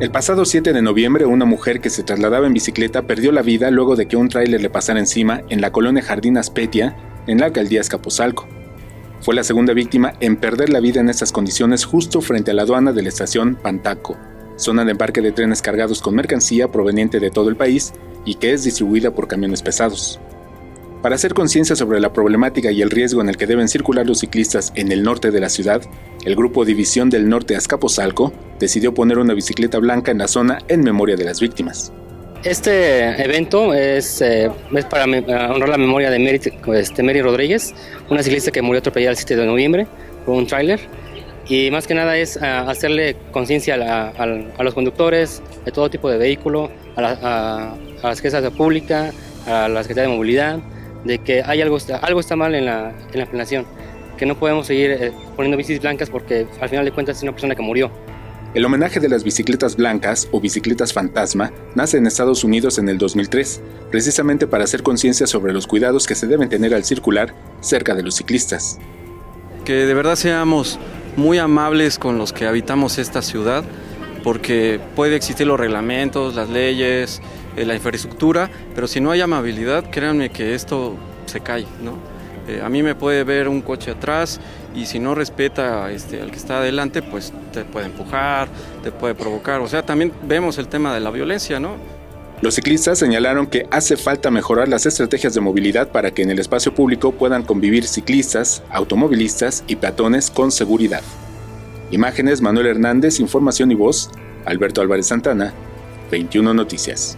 El pasado 7 de noviembre, una mujer que se trasladaba en bicicleta perdió la vida luego de que un tráiler le pasara encima en la colonia Jardín Aspetia, en la alcaldía Azcapotzalco. Fue la segunda víctima en perder la vida en estas condiciones justo frente a la aduana de la estación Pantaco, zona de embarque de trenes cargados con mercancía proveniente de todo el país y que es distribuida por camiones pesados. Para hacer conciencia sobre la problemática y el riesgo en el que deben circular los ciclistas en el norte de la ciudad, el grupo División del Norte Azcapotzalco decidió poner una bicicleta blanca en la zona en memoria de las víctimas. Este evento es para honrar la memoria de Mary Rodríguez, una ciclista que murió atropellada el 7 de noviembre por un tráiler. Y más que nada es hacerle conciencia a los conductores de todo tipo de vehículo, a la Secretaría Pública, a la Secretaría de Movilidad, de que hay algo está mal en la planeación, que no podemos seguir poniendo bicis blancas porque al final de cuentas es una persona que murió. El homenaje de las bicicletas blancas o bicicletas fantasma nace en Estados Unidos en el 2003, precisamente para hacer conciencia sobre los cuidados que se deben tener al circular cerca de los ciclistas. Que de verdad seamos muy amables con los que habitamos esta ciudad, porque puede existir los reglamentos, las leyes, la infraestructura, pero si no hay amabilidad, créanme que esto se cae, ¿no? A mí me puede ver un coche atrás y si no respeta al que está adelante, pues te puede empujar, te puede provocar. O sea, también vemos el tema de la violencia, ¿no? Los ciclistas señalaron que hace falta mejorar las estrategias de movilidad para que en el espacio público puedan convivir ciclistas, automovilistas y peatones con seguridad. Imágenes: Manuel Hernández, información y voz, Alberto Álvarez Santana, 21 Noticias.